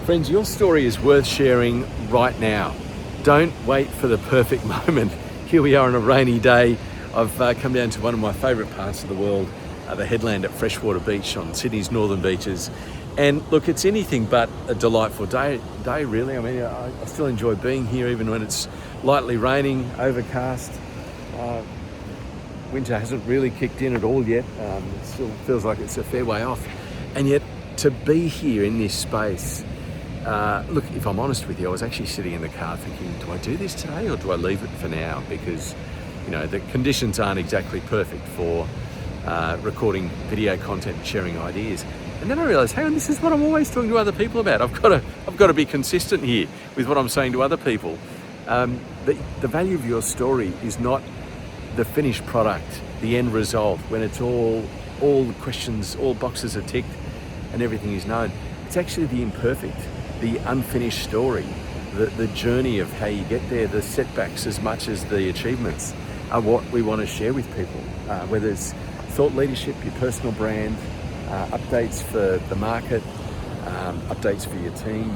Friends, your story is worth sharing right now. Don't wait for the perfect moment. Here we are on a rainy day. I've come down to one of my favourite parts of the world, the headland at Freshwater Beach on Sydney's northern beaches. And look, it's anything but a delightful day really. I mean, I still enjoy being here even when it's lightly raining, overcast. Winter hasn't really kicked in at all yet. It still feels like it's a fair way off. And yet to be here in this space, look, if I'm honest with you, I was actually sitting in the car thinking, do I do this today or do I leave it for now? Because, you know, the conditions aren't exactly perfect for recording video content and sharing ideas. And then I realised, hang on, this is what I'm always talking to other people about. I've got to be consistent here with what I'm saying to other people. The value of your story is not the finished product, the end result, when it's all the questions, all boxes are ticked and everything is known. It's actually the imperfect, the unfinished story, the journey of how you get there, the setbacks as much as the achievements are what we want to share with people, whether it's thought leadership, your personal brand, updates for the market, updates for your team,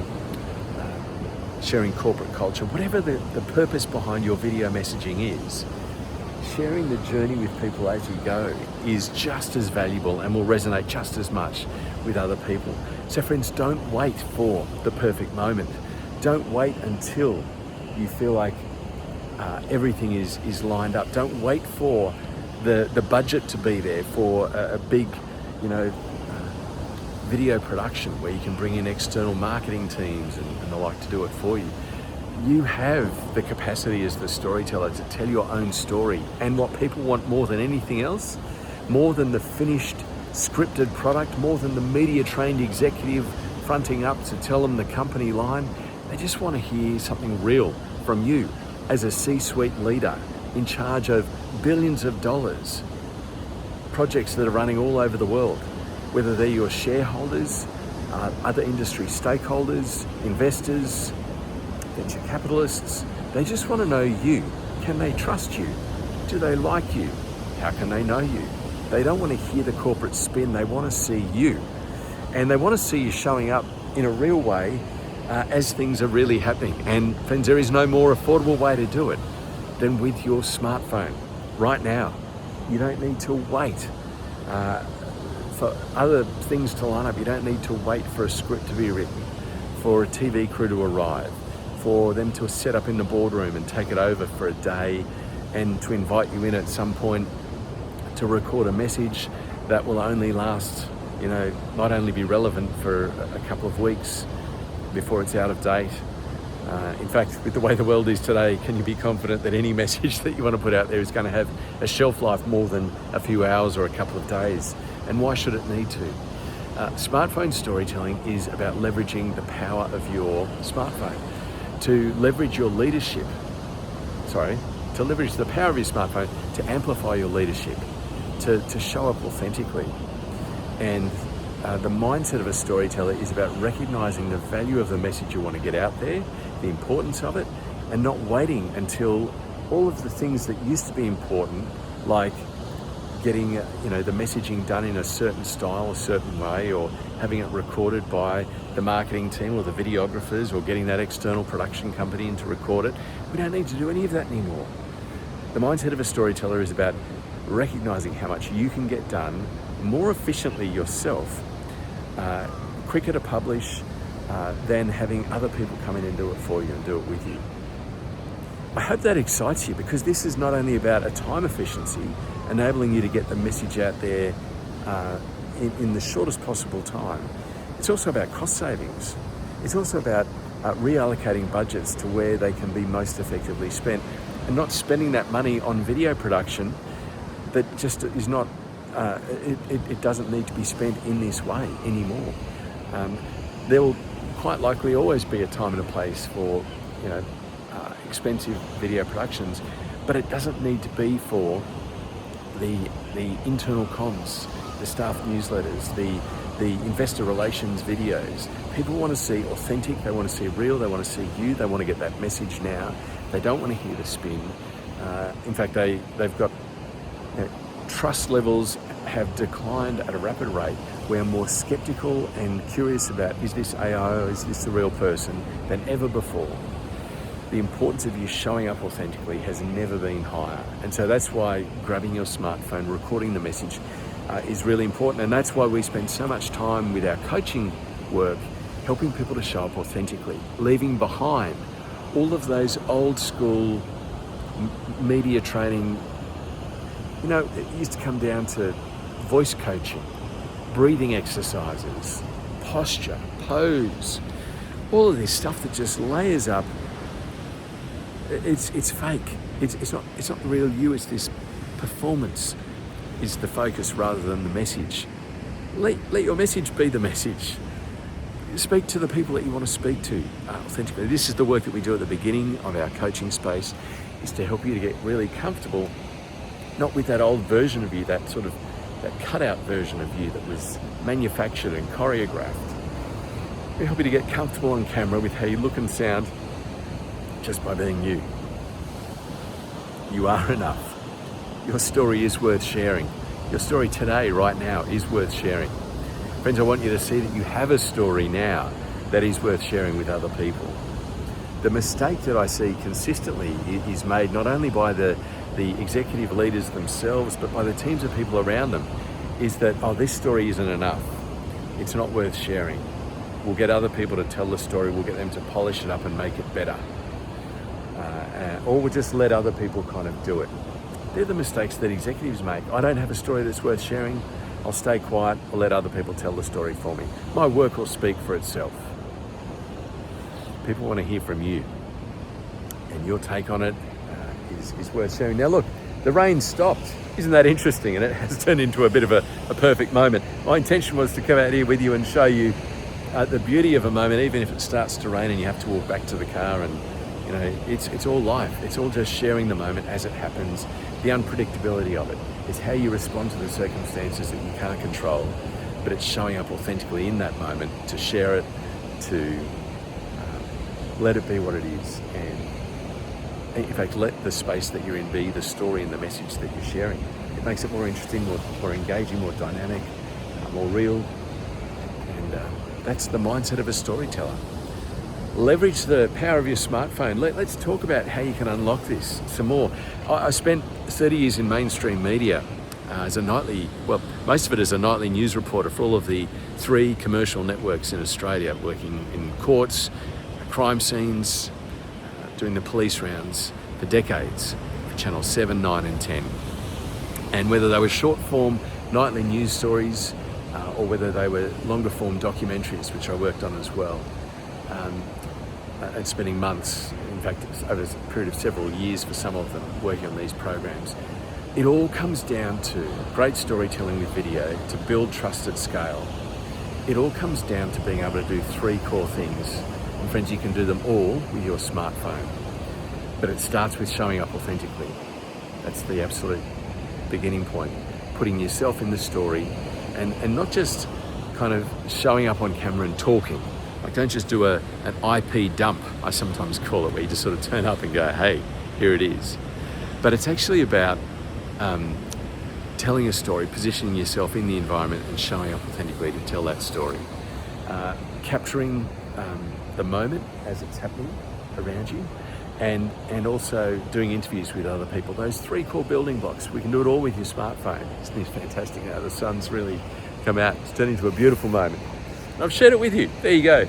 sharing corporate culture, whatever the purpose behind your video messaging is, sharing the journey with people as you go is just as valuable and will resonate just as much with other people. So friends, don't wait for the perfect moment. Don't wait until you feel like everything is lined up. Don't wait for the budget to be there for a big, video production where you can bring in external marketing teams and the like to do it for you. You have the capacity as the storyteller to tell your own story, and what people want more than anything else, more than the finished scripted product, more than the media trained executive fronting up to tell them the company line, they just want to hear something real from you as a C-suite leader in charge of billions of dollars, projects that are running all over the world, whether they're your shareholders, other industry stakeholders, investors, venture capitalists. They just want to know you. Can they trust you? Do they like you? How can they know you? They don't want to hear the corporate spin. They want to see you. And they want to see you showing up in a real way as things are really happening. And friends, there is no more affordable way to do it than with your smartphone right now. You don't need to wait for other things to line up. You don't need to wait for a script to be written, for a TV crew to arrive, for them to set up in the boardroom and take it over for a day, and to invite you in at some point to record a message that will only last, not only be relevant for a couple of weeks before it's out of date. In fact, with the way the world is today, can you be confident that any message that you want to put out there is going to have a shelf life more than a few hours or a couple of days? And why should it need to? Smartphone storytelling is about leveraging the power of your smartphone to leverage your leadership. To leverage the power of your smartphone to amplify your leadership, to show up authentically. And the mindset of a storyteller is about recognizing the value of the message you want to get out there, the importance of it, and not waiting until all of the things that used to be important, like getting the messaging done in a certain style, a certain way, or having it recorded by the marketing team or the videographers, or getting that external production company in to record it. We don't need to do any of that anymore. The mindset of a storyteller is about recognizing how much you can get done more efficiently yourself, quicker to publish than having other people come in and do it for you and do it with you. I hope that excites you, because this is not only about a time efficiency, enabling you to get the message out there in the shortest possible time. It's also about cost savings. It's also about reallocating budgets to where they can be most effectively spent, and not spending that money on video production that just is not, it doesn't need to be spent in this way anymore. There will quite likely always be a time and a place for, expensive video productions, but it doesn't need to be for the internal comms, the staff newsletters, the investor relations videos. People want to see authentic, they want to see real, they want to see you, they want to get that message now. They don't want to hear the spin. In fact, they've got trust levels have declined at a rapid rate we're more skeptical and curious about, is this AI or is this the real person, than ever before. The importance of you showing up authentically has never been higher. And so that's why grabbing your smartphone, recording the message is really important. And that's why we spend so much time with our coaching work, helping people to show up authentically, leaving behind all of those old school media training. You know, it used to come down to voice coaching, breathing exercises, posture, pose, all of this stuff that just layers up. It's fake. It's not the real you. It's this performance is the focus rather than the message. Let your message be the message. Speak to the people that you want to speak to authentically. This is the work that we do at the beginning of our coaching space, is to help you to get really comfortable, not with that old version of you, that cutout version of you that was manufactured and choreographed. We help you to get comfortable on camera with how you look and sound just by being you. You are enough. Your story is worth sharing. Your story today, right now, is worth sharing. Friends, I want you to see that you have a story now that is worth sharing with other people. The mistake that I see consistently is made not only by the executive leaders themselves, but by the teams of people around them, is that, oh, this story isn't enough. It's not worth sharing. We'll get other people to tell the story. We'll get them to polish it up and make it better. Or we'll just let other people kind of do it. They're the mistakes that executives make. I don't have a story that's worth sharing. I'll stay quiet. I'll let other people tell the story for me. My work will speak for itself. People want to hear from you, and your take on it is worth sharing. Now look, the rain stopped. Isn't that interesting? And it has turned into a bit of a perfect moment. My intention was to come out here with you and show you the beauty of a moment, even if it starts to rain and you have to walk back to the car. And you know, it's all life. It's all just sharing the moment as it happens, the unpredictability of it. It's how you respond to the circumstances that you can't control, but it's showing up authentically in that moment to share it, to let it be what it is, and in fact, let the space that you're in be the story and the message that you're sharing. It makes it more interesting, more engaging, more dynamic, more real, and that's the mindset of a storyteller. Leverage the power of your smartphone. Let's talk about how you can unlock this some more. I spent 30 years in mainstream media as a nightly, well, most of it as a nightly news reporter for all of the 3 commercial networks in Australia, working in courts, crime scenes, doing the police rounds for decades, for Channel 7, 9 and 10. And whether they were short form nightly news stories or whether they were longer form documentaries, which I worked on as well, and spending months, in fact over a period of several years for some of them, working on these programs. It all comes down to great storytelling with video to build trust at scale. It all comes down to being able to do 3 core things. And friends, you can do them all with your smartphone. But it starts with showing up authentically. That's the absolute beginning point. Putting yourself in the story and not just kind of showing up on camera and talking. Like, don't just do an IP dump, I sometimes call it, where you just sort of turn up and go, hey, here it is. But it's actually about telling a story, positioning yourself in the environment and showing up authentically to tell that story. Capturing the moment as it's happening around you, and also doing interviews with other people. Those 3 core building blocks. We can do it all with your smartphone. Isn't it fantastic now? The sun's really come out. It's turned into a beautiful moment. I've shared it with you. There you go.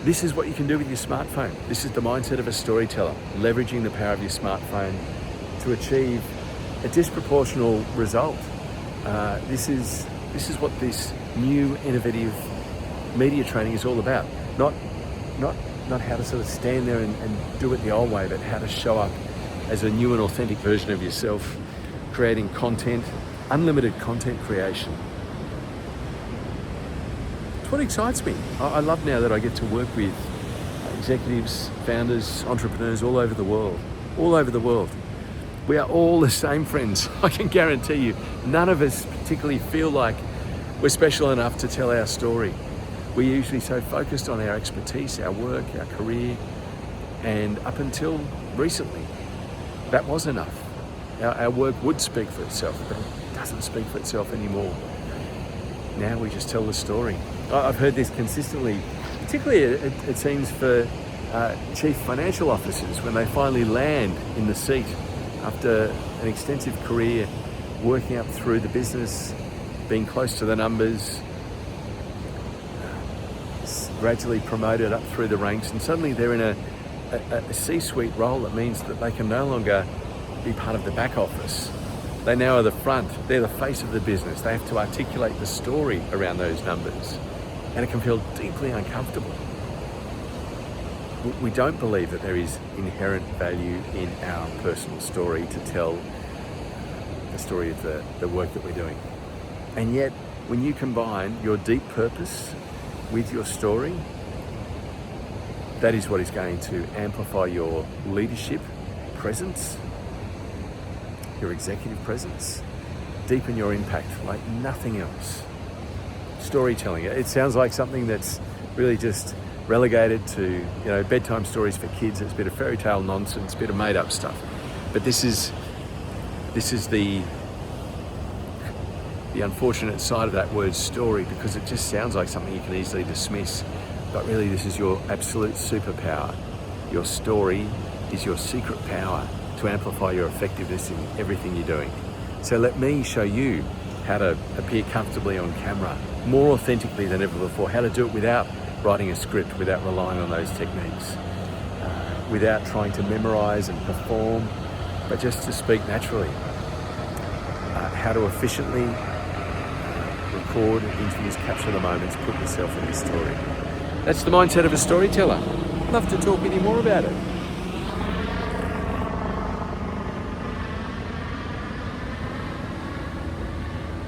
This is what you can do with your smartphone. This is the mindset of a storyteller, leveraging the power of your smartphone to achieve a disproportional result. This is what this new innovative media training is all about. Not how to sort of stand there and do it the old way, but how to show up as a new and authentic version of yourself, creating content, unlimited content creation. What excites me. I love now that I get to work with executives, founders, entrepreneurs all over the world. All over the world. We are all the same, friends. I can guarantee you, none of us particularly feel like we're special enough to tell our story. We're usually so focused on our expertise, our work, our career, and up until recently, that was enough. Our work would speak for itself, but it doesn't speak for itself anymore. Now we just tell the story. I've heard this consistently, particularly it seems for chief financial officers when they finally land in the seat after an extensive career working up through the business, being close to the numbers, gradually promoted up through the ranks, and suddenly they're in a C-suite role that means that they can no longer be part of the back office. They now are the front. They're the face of the business. They have to articulate the story around those numbers, and it can feel deeply uncomfortable. We don't believe that there is inherent value in our personal story to tell the story of the work that we're doing. And yet, when you combine your deep purpose with your story, that is what is going to amplify your leadership presence, your executive presence, deepen your impact like nothing else. Storytelling, it sounds like something that's really just relegated to, bedtime stories for kids. It's a bit of fairy tale nonsense, a bit of made up stuff. But this is the unfortunate side of that word story, because it just sounds like something you can easily dismiss. But really, this is your absolute superpower. Your story is your secret power to amplify your effectiveness in everything you're doing. So let me show you how to appear comfortably on camera, more authentically than ever before, how to do it without writing a script, without relying on those techniques, without trying to memorize and perform, but just to speak naturally. How to efficiently record interviews, capture the moments, put yourself in the story. That's the mindset of a storyteller. Love to talk with you more about it.